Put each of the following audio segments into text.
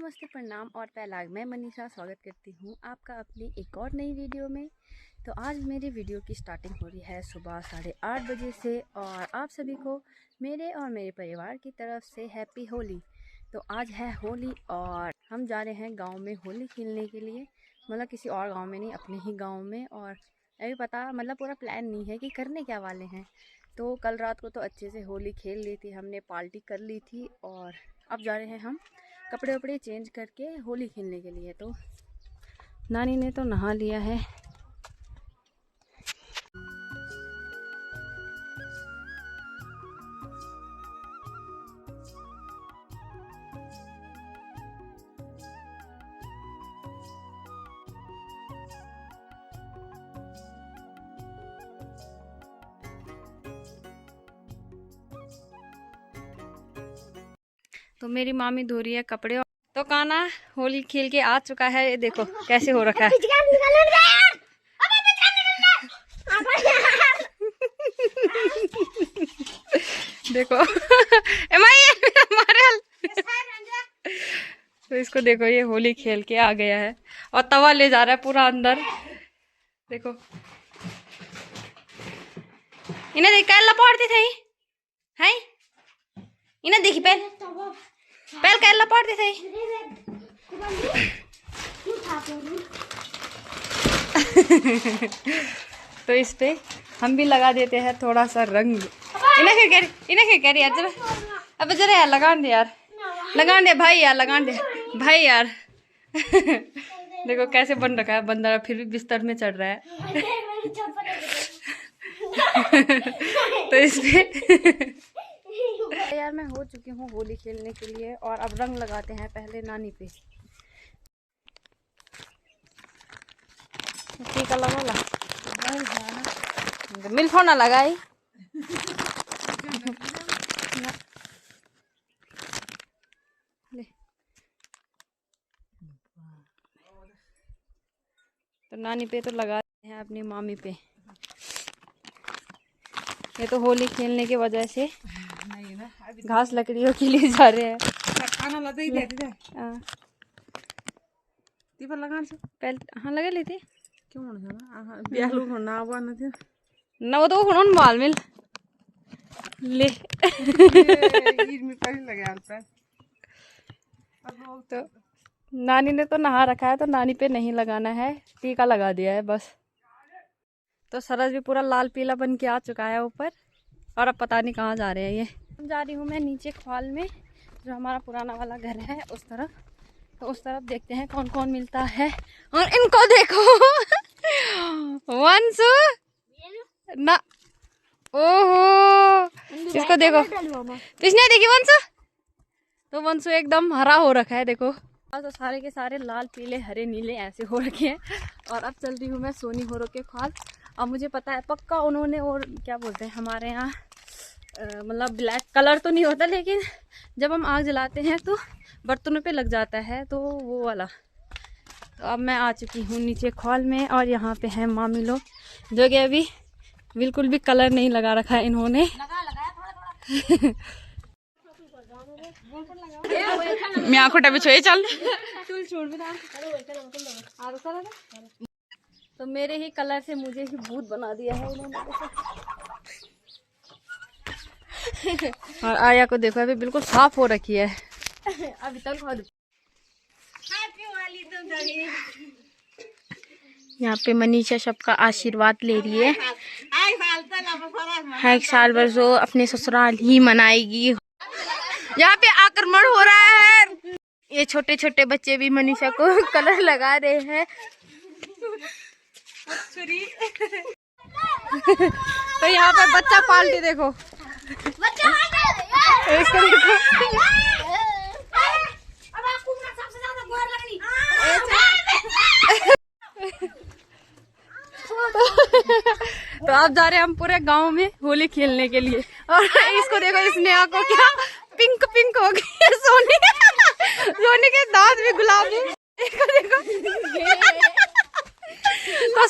नमस्ते, प्रणाम और पहलाग। मैं मनीषा स्वागत करती हूँ आपका अपनी एक और नई वीडियो में। तो आज मेरी वीडियो की स्टार्टिंग हो रही है सुबह 8:30 बजे से और आप सभी को मेरे और मेरे परिवार की तरफ से हैप्पी होली। तो आज है होली और हम जा रहे हैं गांव में होली खेलने के लिए, मतलब किसी और गांव में नहीं, अपने ही गांव में। और अभी पता मतलब पूरा प्लान नहीं है कि करने क्या वाले हैं। तो कल रात को तो अच्छे से होली खेल ली थी हमने, पार्टी कर ली थी और अब जा रहे हैं हम कपड़े वपड़े चेंज करके होली खेलने के लिए। तो नानी ने तो नहा लिया है। तो मेरी मामी धो रही है कपड़े। तो काना होली खेल के आ चुका है, ये देखो कैसे हो रखा है। देखो हमारे हाल। तो इसको देखो, ये होली खेल के आ गया है और तवा ले जा रहा है पूरा अंदर। देखो इन्हें देख कर लपड़ती थी है, इन्हें देखी पहल कैला पड़ती थी। तो इस पे हम भी लगा देते हैं थोड़ा सा रंग। इन्हें क्या कह रही यार, जरा अब जरा यार लगान दे यार, लगान दे भाई यार, लगान दे भाई यार। देखो कैसे बन रखा है बंदर, फिर भी बिस्तर में चढ़ रहा है। तो इस पे यार मैं हो चुकी हूँ होली खेलने के लिए और अब रंग लगाते हैं पहले नानी पे। टीका लगा मिल्फो ना लगाई। तो नानी पे तो लगाते हैं अपनी मामी पे। ये तो होली खेलने की वजह से घास लकड़ियों के लिए जा रहे हैं। खाना लगा ही देते थे। तीपर लगान से पहले हाँ लगा लेते क्यों ना ब्यालू होना आवान थे ना, वो तो उन माल मिल ले ईद में पहले लगे आता। तो नानी ने तो नहा रखा है तो नानी पे नहीं लगाना है, टीका लगा दिया है बस। तो सरस भी पूरा लाल पीला बन के आ चुका है ऊपर और अब पता नहीं कहाँ जा रहे हैं ये। जा रही हूँ मैं नीचे ख्वाल में, जो हमारा पुराना वाला घर है उस तरफ। तो उस तरफ देखते हैं कौन कौन मिलता है। और इनको देखो वंशु ना, ओहो इसको देखो, किसने देखी वंशु? तो वंशु एकदम हरा हो रखा है देखो। तो सारे के सारे लाल पीले हरे नीले ऐसे हो रखे हैं। और अब चल रही हूँ मैं सोनी होरो के ख्वाल। अब मुझे पता है पक्का उन्होंने, और क्या बोलते हैं हमारे यहाँ मतलब ब्लैक कलर तो नहीं होता, लेकिन जब हम आग जलाते हैं तो बर्तनों पे लग जाता है, तो वो वाला। तो अब मैं आ चुकी हूँ नीचे ख्वाल में और यहाँ पे हैं मामी लोग, जो कि अभी बिल्कुल भी कलर नहीं लगा रखा है इन्होंने। मैं आंखों टबे छोए चल। तो मेरे ही कलर से मुझे ही भूत बना दिया है इन्होंने। और आया को देखो अभी बिल्कुल साफ हो रखी है। अभी तक यहाँ पे मनीषा सबका आशीर्वाद ले रही है। एक साल भर जो अपने ससुराल ही मनाएगी। यहाँ पे आक्रमण हो रहा है, ये छोटे छोटे बच्चे भी मनीषा को कलर लगा रहे हैं। तो यहाँ पे बच्चा पाल्टी देखो, इसको देखो। तो अब जा रहे हैं हम पूरे गांव में होली खेलने के लिए। और इसको देखो, इसने आंखों क्या पिंक पिंक हो गई है। सोनी के दांत भी गुलाबी। इसको देखो। तो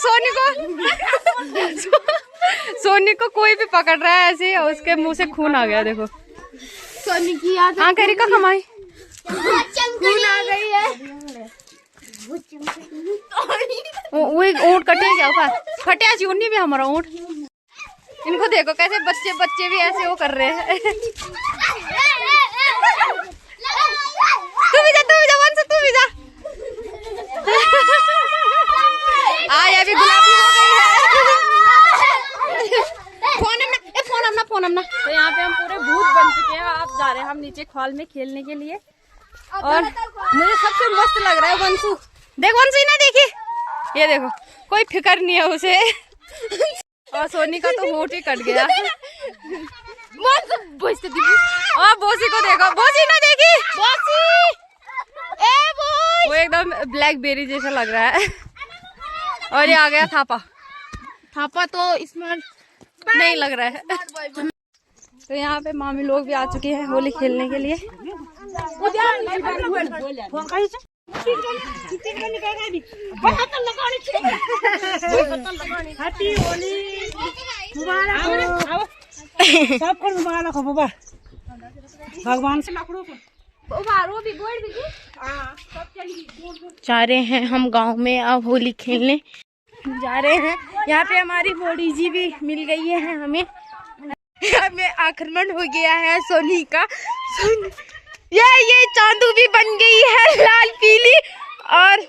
सोनी को कोई भी पकड़ रहा है ऐसे, उसके मुंह से खून आ गया देखो। सोनी की याद करी का कमाई खून आ गई है। वो एक ऊँट कटे क्या ऊपर फटे चूनी भी हमारा ऊँट। इनको देखो कैसे बच्चे बच्चे भी ऐसे वो कर रहे हैं। तू भी जा वंश तू भी जा। आज अभी गुलाबी हो गई है। फोन हमना। तो यहाँ पे हम पूरे भूत बन चुके हैं। आप जा रहे हैं हम नीचे खॉल में खेलने के लिए और मुझे सबसे मस्त लग रहा है वंशु। देख वंशु ना देखी ये देखो कोई फिक्र नहीं है उसे। और सोनी का तो होठ ही कट गया। और बोसी को देखो बोसी ना देखी वो एकदम ब्लैकबेरी जैसा लग रहा है। और ये आ गया थापा तो इसमें नहीं लग रहा है। तो यहाँ पे मामी लोग भी आ चुके हैं होली खेलने के लिए। भगवान से जा रहे हैं हम गांव में अब होली खेलने जा रहे हैं। यहाँ पे हमारी बॉडी जी भी मिल गई है हमें। हमें आक्रमण हो गया है सोनी का। ये चांदू भी बन गई है लाल पीली। और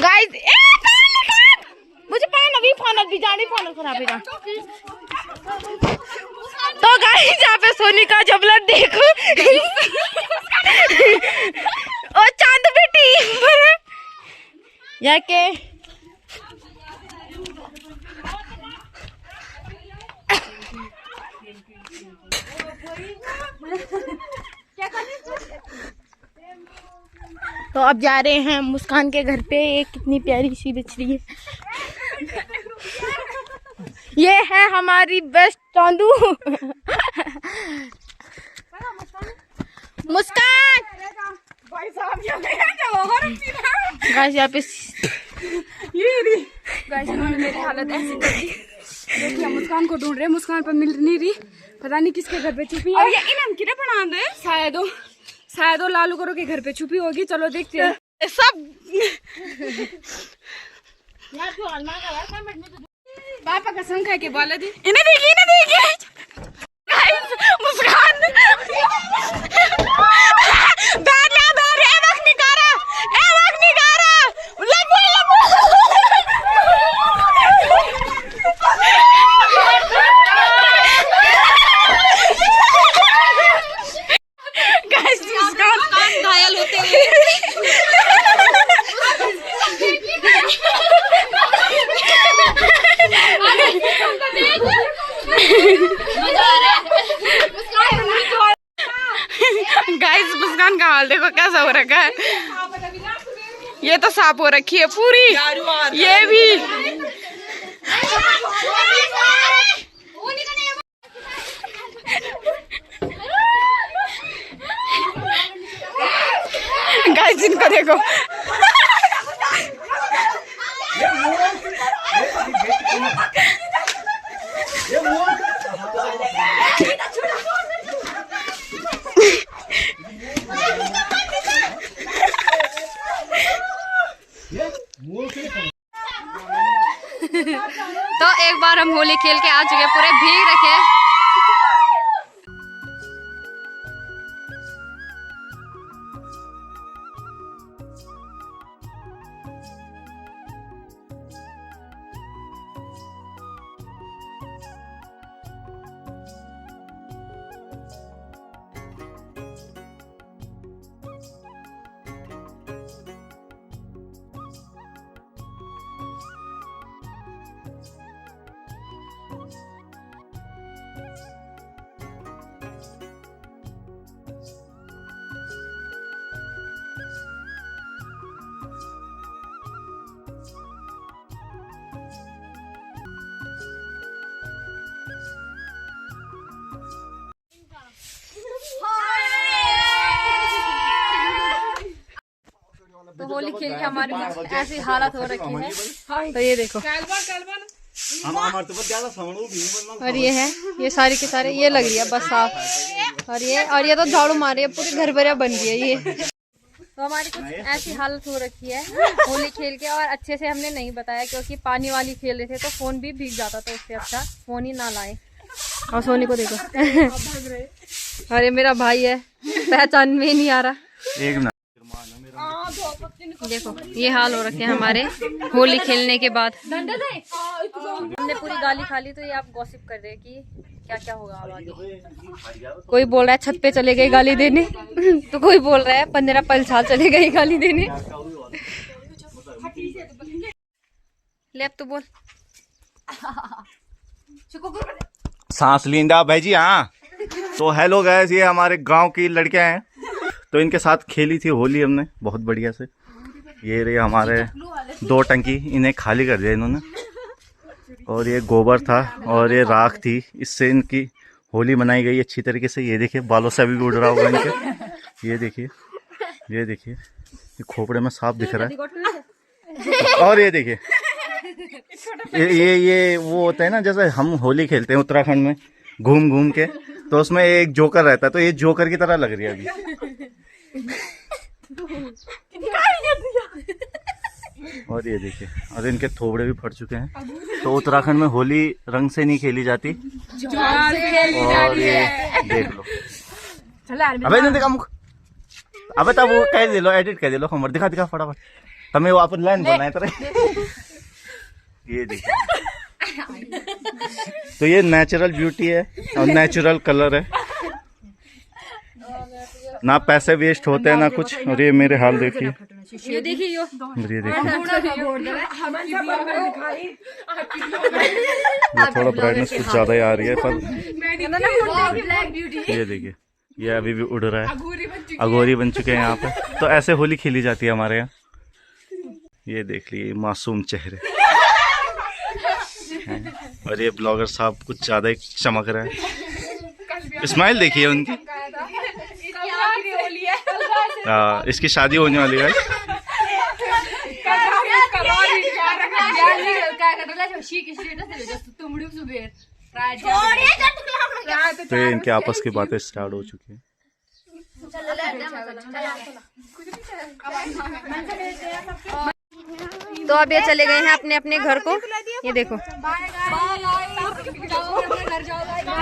गाइस मुझे फानल भी जानी फानल खराब है। तो गाइस यहाँ पे सोनी का जबलर देखो। और चांदू भी टीम पर है या के तो अब जा रहे हैं मुस्कान के घर पे। एक कितनी प्यारी सी बिछड़ी है। ये है हमारी बेस्ट चांदू मुस्कान। गाइस यहाँ पे गाइस इन्होंने मेरी हालत ऐसी कर दी। देखिए मुस्कान को ढूंढ रहे, मुस्कान पर मिल नहीं रही। पता नहीं किसके घर पे छुपी है। शायद वो लालू करो के घर पे छुपी होगी। चलो देखते हैं। सब पापा का संग है के बोले दी इन्हें देखिए मुस्कान घायल होते हुए गाइस मुस्कान का हाल देखो कैसा हो रखा है। ये तो साफ हो रखी है पूरी। ये भी गाइस इनको देखो। तो एक बार हम होली खेल के आ चुके, पूरे भीग रखे। तो होली खेल के हमारी ऐसी हालत हो रखी है। तो ये देखो और ये है, ये सारे के सारे ये लग रही है बस साफ। और ये तो झाड़ू मारे पूरे घर भरिया बन गई है ये। तो हमारी कुछ ऐसी हालत हो रखी है होली खेल के, और अच्छे से हमने नहीं बताया क्योंकि पानी वाली खेल रहे थे तो फोन भी भीग जाता, तो उससे अच्छा फोन ही ना लाए। और सोनी को देखो अरे मेरा भाई है, पहचान में ही नहीं आ रहा। देखो ये हाल हो रखे हैं हमारे होली खेलने के बाद। हमने पूरी गाली खा ली, तो ये आप गॉसिप कर रहे हैं कि क्या क्या होगा अब आगे। कोई बोल रहा है छत पे चले गए गाली देने तो कोई बोल रहा है 15 साल चले गए गाली देने। ले अब तो बोल। सांस लींदा भाई जी। हाँ तो हेलो गाइस, ये हमारे गांव की लड़कियां हैं, तो इनके साथ खेली थी होली हमने बहुत बढ़िया से। ये रही हमारे 2 टंकी, इन्हें खाली कर दिया इन्होंने। और ये गोबर था और ये राख थी, इससे इनकी होली मनाई गई अच्छी तरीके से। ये देखिए बालों से अभी भी उड़ रहा होगा इनके। ये देखिए, ये देखिए, ये खोपड़े में सांप दिख रहा है। और ये देखिए ये वो होता है ना, जैसे हम होली खेलते हैं उत्तराखंड में घूम घूम के, तो उसमें एक जोकर रहता है, तो ये जोकर की तरह लग रही है अभी। और ये देखिए, और इनके थोबड़े भी फट चुके हैं। तो उत्तराखंड में होली रंग से नहीं खेली जाती। और ये देख लो, अबे नहीं देखा मुख, अबे तब वो कह दे लो, एडिट कर दे लो, हमर दिखा दिखा फटाफट, तुम्हें वो अपन लाइन बोलना है तेरे। ये देखिए, तो ये नेचुरल ब्यूटी है और नेचुरल कलर है, ना पैसे वेस्ट होते हैं ना कुछ। और ये मेरे हाल देखिए, ये देखिए, ये थोड़ा ब्राइटनेस कुछ ज्यादा ही आ रही है, पर ये देखिए, ये अभी भी उड़ रहा है, अघोरी बन चुके हैं यहाँ पे। तो ऐसे होली खेली जाती है हमारे यहाँ। ये देख लिए मासूम चेहरे, और ये ब्लॉगर साहब कुछ ज्यादा ही चमक रहा है। स्माइल देखिए उनकी। इसकी शादी होने वाली है। तो ये इनके आपस की बातें स्टार्ट हो चुकी है। तो अब ये चले गए हैं अपने अपने घर को। ये देखो,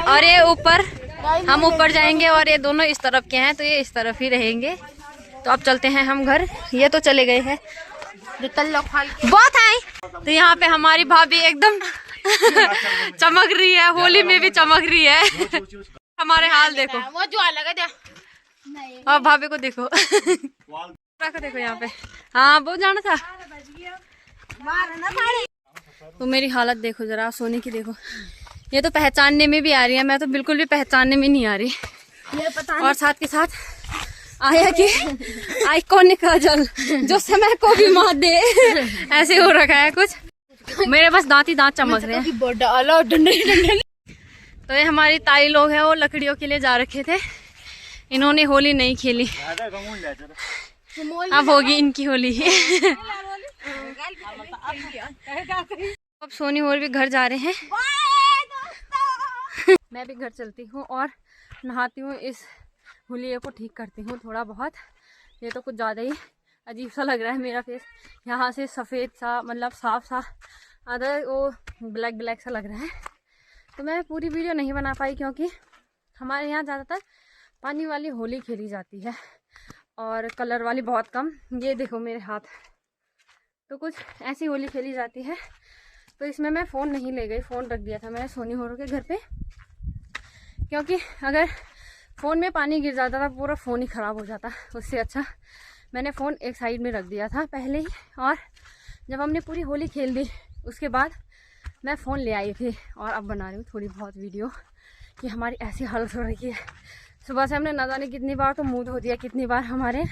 और ये ऊपर, हम ऊपर जाएंगे और ये दोनों इस तरफ के हैं, तो ये इस तरफ ही रहेंगे। तो अब चलते हैं हम घर। ये तो चले गए हैं, बहुत आई। तो यहाँ पे हमारी भाभी एकदम चमक रही है, होली में भी चमक रही है। हमारे हाल देखो, और भाभी को देखो देखो यहाँ पे। हाँ वो जाना था। तो मेरी हालत देखो जरा, सोने की देखो। ये तो पहचानने में भी आ रही है, मैं तो बिल्कुल भी पहचानने में नहीं आ रही। और साथ के साथ आया कि आइकॉनिक काजल जो समय को भी मात दे, ऐसे हो रखा है कुछ। मेरे बस दांत ही दांत चमक रहे हैं। तो ये हमारी ताई लोग हैं, वो लकड़ियों के लिए जा रखे थे, इन्होंने होली नहीं खेली। अब होगी इनकी होली। अब सोनी और भी घर जा रहे हैं, मैं भी घर चलती हूँ और नहाती हूँ, इस हुलिये को ठीक करती हूँ थोड़ा बहुत। ये तो कुछ ज़्यादा ही अजीब सा लग रहा है मेरा फेस, यहाँ से सफ़ेद सा, मतलब साफ सा, अदर वो ब्लैक ब्लैक सा लग रहा है। तो मैं पूरी वीडियो नहीं बना पाई क्योंकि हमारे यहाँ ज़्यादातर पानी वाली होली खेली जाती है और कलर वाली बहुत कम। ये देखो मेरे हाथ, तो कुछ ऐसी होली खेली जाती है। तो इसमें मैं फ़ोन नहीं ले गई, फ़ोन रख दिया था मैंने सोनी होरो के घर पे, क्योंकि अगर फ़ोन में पानी गिर जाता था पूरा फ़ोन ही ख़राब हो जाता। उससे अच्छा मैंने फ़ोन एक साइड में रख दिया था पहले ही। और जब हमने पूरी होली खेल ली उसके बाद मैं फ़ोन ले आई थी और अब बना रही हूँ थोड़ी बहुत वीडियो कि हमारी ऐसी हालत हो रही है। सुबह से हमने ना जाने कितनी बार तो मुँह धो दिया, कितनी बार हमारे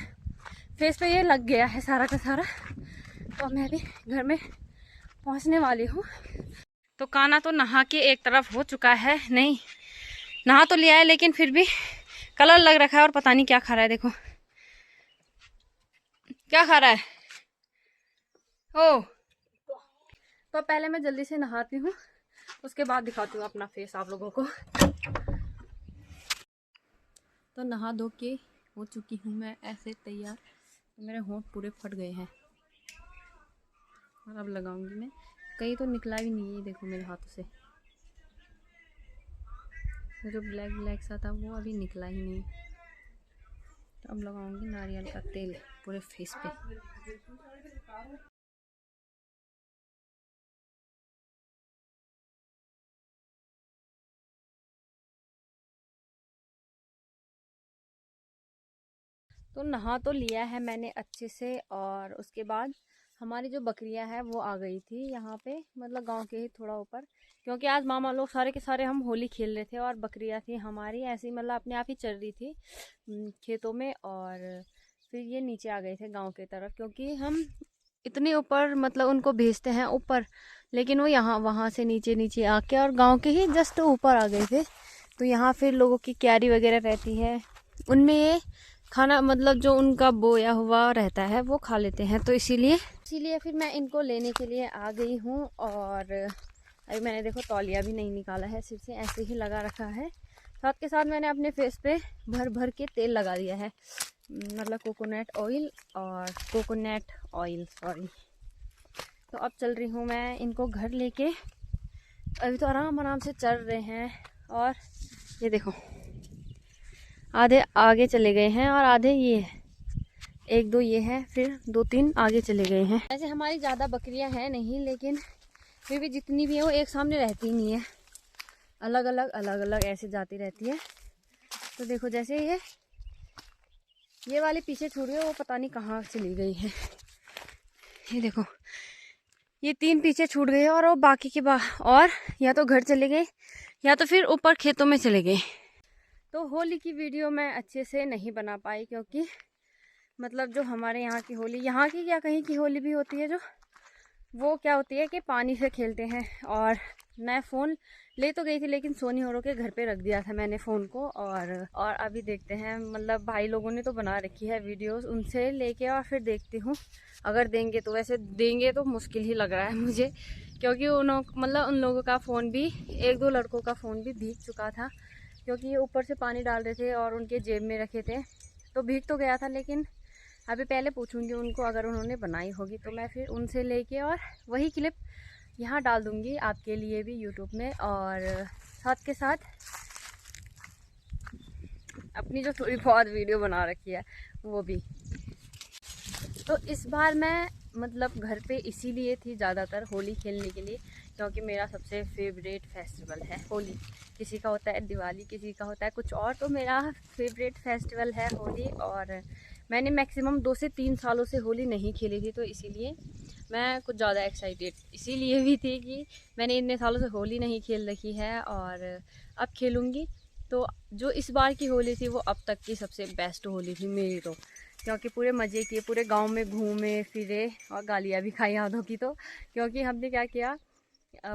फेस पे ये लग गया है सारा का सारा। तो मैं भी घर में पहुंचने वाली हूँ। तो काना तो नहा के एक तरफ हो चुका है, नहीं नहा तो लिया है लेकिन फिर भी कलर लग रखा है और पता नहीं क्या खा रहा है। देखो क्या खा रहा है। ओ तो पहले मैं जल्दी से नहाती हूँ, उसके बाद दिखाती हूँ अपना फेस आप लोगों को। तो नहा धो के हो चुकी हूँ मैं ऐसे तैयार। तो मेरे होंठ पूरे फट गए हैं और अब लगाऊंगी मैं। कहीं तो निकला भी नहीं है, देखो मेरे हाथों से जो ब्लैक ब्लैक सा था वो अभी निकला ही नहीं। तो अब लगाऊंगी नारियल का तेल पूरे फेस पे। तो नहा तो लिया है मैंने अच्छे से, और उसके बाद हमारी जो बकरियां हैं वो आ गई थी यहाँ पे, मतलब गांव के ही थोड़ा ऊपर, क्योंकि आज मामा लोग सारे के सारे हम होली खेल रहे थे और बकरियां थी हमारी ऐसे ही मतलब अपने आप ही चल रही थी खेतों में। और फिर ये नीचे आ गए थे गांव के तरफ, क्योंकि हम इतने ऊपर मतलब उनको भेजते हैं ऊपर, लेकिन वो यहाँ वहाँ से नीचे नीचे आके और गाँव के ही जस्ट ऊपर आ गए थे। तो यहाँ फिर लोगों की क्यारी वगैरह रहती है, उनमें ये खाना मतलब जो उनका बोया हुआ रहता है वो खा लेते हैं। तो इसीलिए फिर मैं इनको लेने के लिए आ गई हूँ। और अभी मैंने देखो तौलिया भी नहीं निकाला है, सिर से ऐसे ही लगा रखा है। साथ के साथ मैंने अपने फेस पे भर भर के तेल लगा दिया है, मतलब कोकोनट ऑयल सॉरी। तो अब चल रही हूँ मैं इनको घर लेके। अभी तो आराम आराम से चल रहे हैं, और ये देखो आधे आगे चले गए हैं और आधे ये है, 1 2 ये है, फिर 2 3 आगे चले गए हैं। ऐसे हमारी ज़्यादा बकरियां हैं नहीं, लेकिन फिर भी जितनी भी है वो एक सामने रहती ही नहीं है, अलग अलग ऐसे जाती रहती है। तो देखो जैसे ये वाली पीछे छूट गई, वो पता नहीं कहाँ चली गई है। ये देखो ये 3 पीछे छूट गए और वो बाकी के और या तो घर चले गए या तो फिर ऊपर खेतों में चले गए। तो होली की वीडियो मैं अच्छे से नहीं बना पाई, क्योंकि मतलब जो हमारे यहाँ की होली, यहाँ की क्या कहीं की होली भी होती है, जो वो क्या होती है कि पानी से खेलते हैं। और मैं फ़ोन ले तो गई थी, लेकिन सोनी औरों के घर पे रख दिया था मैंने फ़ोन को। और अभी देखते हैं, मतलब भाई लोगों ने तो बना रखी है वीडियोस, उनसे लेके और फिर देखती हूँ अगर देंगे तो। वैसे देंगे तो मुश्किल ही लग रहा है मुझे, क्योंकि उन लोगों का फ़ोन भी, 1 2 लड़कों का फ़ोन भी भीग चुका था, क्योंकि ये ऊपर से पानी डाल रहे थे और उनके जेब में रखे थे, तो भीग तो गया था। लेकिन अभी पहले पूछूंगी उनको, अगर उन्होंने बनाई होगी तो मैं फिर उनसे लेके और वही क्लिप यहाँ डाल दूँगी आपके लिए भी यूट्यूब में। और साथ के साथ अपनी जो थोड़ी बहुत वीडियो बना रखी है वो भी। तो इस बार मैं मतलब घर पे इसीलिए थी ज़्यादातर होली खेलने के लिए, क्योंकि मेरा सबसे फेवरेट फेस्टिवल है होली। किसी का होता है दिवाली, किसी का होता है कुछ और, तो मेरा फेवरेट फेस्टिवल है होली। और मैंने मैक्सिमम 2 से 3 सालों से होली नहीं खेली थी, तो इसीलिए मैं कुछ ज़्यादा एक्साइटेड इसीलिए भी थी कि मैंने इतने सालों से होली नहीं खेल रखी है और अब खेलूँगी। तो जो इस बार की होली थी वो अब तक की सबसे बेस्ट होली थी मेरी, तो क्योंकि पूरे मज़े किए, पूरे गांव में घूमे फिरे और गालियाँ भी खाई आधों की। तो क्योंकि हमने क्या किया,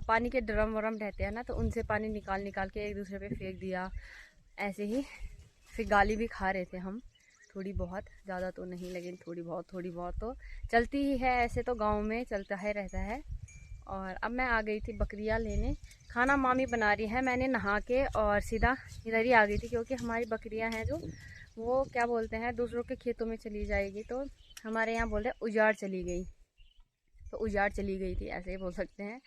पानी के ड्रम वरम रहते हैं ना, तो उनसे पानी निकाल के एक दूसरे पे फेंक दिया ऐसे ही। फिर गाली भी खा रहे थे हम थोड़ी बहुत, ज़्यादा तो नहीं, लेकिन थोड़ी बहुत तो चलती ही है, ऐसे तो गांव में चलता है रहता है। और अब मैं आ गई थी बकरियां लेने, खाना मामी बना रही है। मैंने नहा के और सीधा इधर ही आ गई थी, क्योंकि हमारी बकरियां हैं जो वो क्या बोलते हैं दूसरों के खेतों में चली जाएगी, तो हमारे यहाँ बोल रहे उजाड़ चली गई, तो उजाड़ चली गई थी ऐसे ही बोल सकते हैं।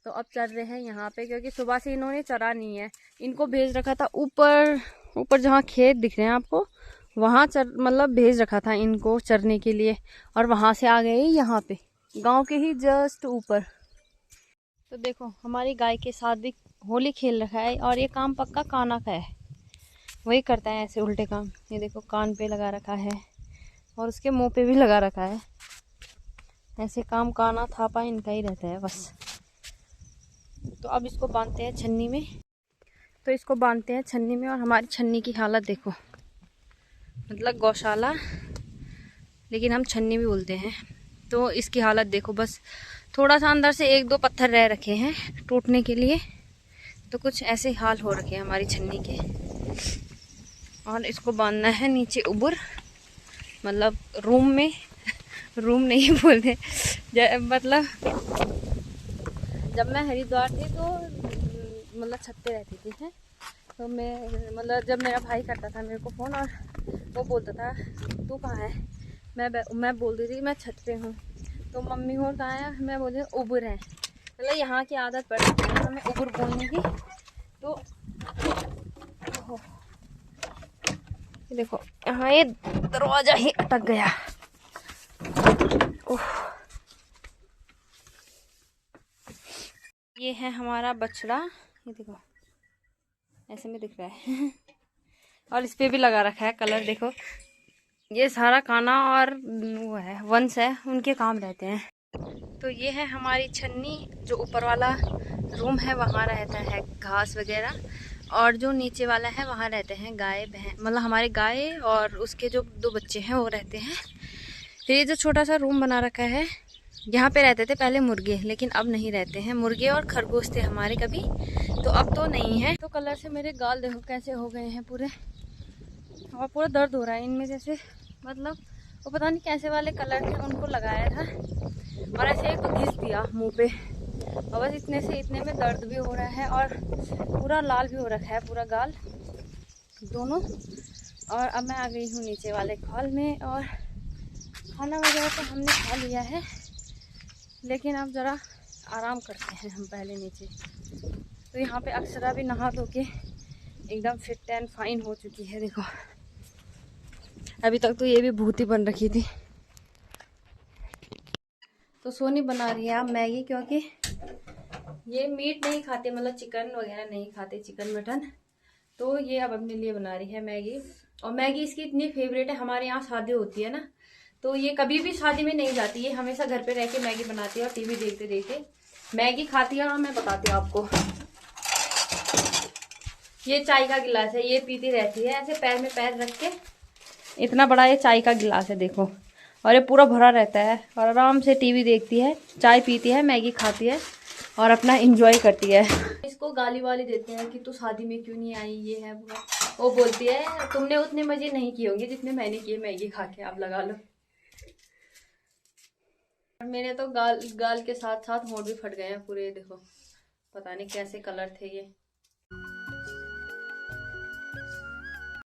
तो अब चल रहे हैं यहाँ पे, क्योंकि सुबह से इन्होंने चरा नहीं है। इनको भेज रखा था ऊपर जहाँ खेत दिख रहे हैं आपको, वहाँ मतलब भेज रखा था इनको चरने के लिए, और वहाँ से आ गए यहाँ पे गांव के ही जस्ट ऊपर। तो देखो हमारी गाय के साथ भी होली खेल रखा है, और ये काम पक्का काना का है, वही करता है ऐसे उल्टे काम। ये देखो कान पे लगा रखा है और उसके मुंह पे भी लगा रखा है, ऐसे काम काना थापा इनका ही रहता है बस। तो अब इसको बांधते हैं छन्नी में, और हमारी छन्नी की हालत देखो, मतलब गौशाला लेकिन हम छन्नी भी बोलते हैं। तो इसकी हालत देखो, बस थोड़ा सा अंदर से 1 2 पत्थर रह रखे हैं टूटने के लिए, तो कुछ ऐसे हाल हो रखे हैं हमारी छन्नी के। और इसको बांधना है नीचे ऊपर, मतलब रूम में रूम नहीं बोलते, मतलब जब मैं हरिद्वार थी तो मतलब छत पे रहती थी है। तो मैं मतलब जब मेरा भाई करता था मेरे को फ़ोन और वो बोलता था तू कहाँ है, मैं बोलती थी मैं छत पे हूँ। तो मम्मी और कहाँ है, मैं बोलती उबुर है। मतलब यहाँ की आदत पड़ गई है हमें उबुर बोलने की। तो देखो यहाँ ये दरवाज़ा ही अटक गया। ये है हमारा बछड़ा, ये देखो ऐसे में दिख रहा है और इस पे भी लगा रखा है कलर। देखो ये सारा काना और वो है वंश है, उनके काम रहते हैं। तो ये है हमारी छन्नी, जो ऊपर वाला रूम है वहाँ रहता है घास वगैरह, और जो नीचे वाला है वहाँ रहते हैं गाय भैंस, मतलब हमारे गाय और उसके जो 2 बच्चे हैं वो रहते हैं। फिर ये जो छोटा सा रूम बना रखा है, यहाँ पे रहते थे पहले मुर्गे, लेकिन अब नहीं रहते हैं। मुर्गे और खरगोश थे हमारे कभी, तो अब तो नहीं है। तो कलर से मेरे गाल देखो कैसे हो गए हैं पूरे, और पूरा दर्द हो रहा है इनमें। जैसे मतलब वो पता नहीं कैसे वाले कलर थे, उनको लगाया था और ऐसे एक तो घिस दिया मुंह पे, और बस इतने से इतने में दर्द भी हो रहा है और पूरा लाल भी हो रखा है पूरा गाल दोनों। और अब मैं आ गई हूँ नीचे वाले हॉल में, और खाना वगैरह तो हमने खा लिया है, लेकिन अब ज़रा आराम करते हैं हम पहले नीचे। तो यहाँ पे अक्षरा भी नहा धो के एकदम फिट एंड फाइन हो चुकी है। देखो अभी तक तो ये भी भूती बन रखी थी। तो सोनी बना रही है आप मैगी, क्योंकि ये मीट नहीं खाते, मतलब चिकन वगैरह नहीं खाते, चिकन मटन। तो ये अब अपने लिए बना रही है मैगी, और मैगी इसकी इतनी फेवरेट है। हमारे यहाँ शादी होती है ना, तो ये कभी भी शादी में नहीं जाती है, हमेशा घर पे रह के मैगी बनाती है और टीवी देखते देखते मैगी खाती है। और मैं बताती हूँ आपको, ये चाय का गिलास है, ये पीती रहती है ऐसे पैर में पैर रख के। इतना बड़ा ये चाय का गिलास है देखो, और ये पूरा भरा रहता है, और आराम से टीवी देखती है, चाय पीती है, मैगी खाती है और अपना एंजॉय करती है। इसको गाली वाली देते हैं कि तू शादी में क्यों नहीं आई, ये है वो बोलती है तुमने उतने मजे नहीं किए होंगे जितने मैंने किए मैगी खा के, आप लगा लो। मेरे तो गाल के साथ साथ होंठ भी फट गए हैं पूरे। देखो पता नहीं कैसे कलर थे ये।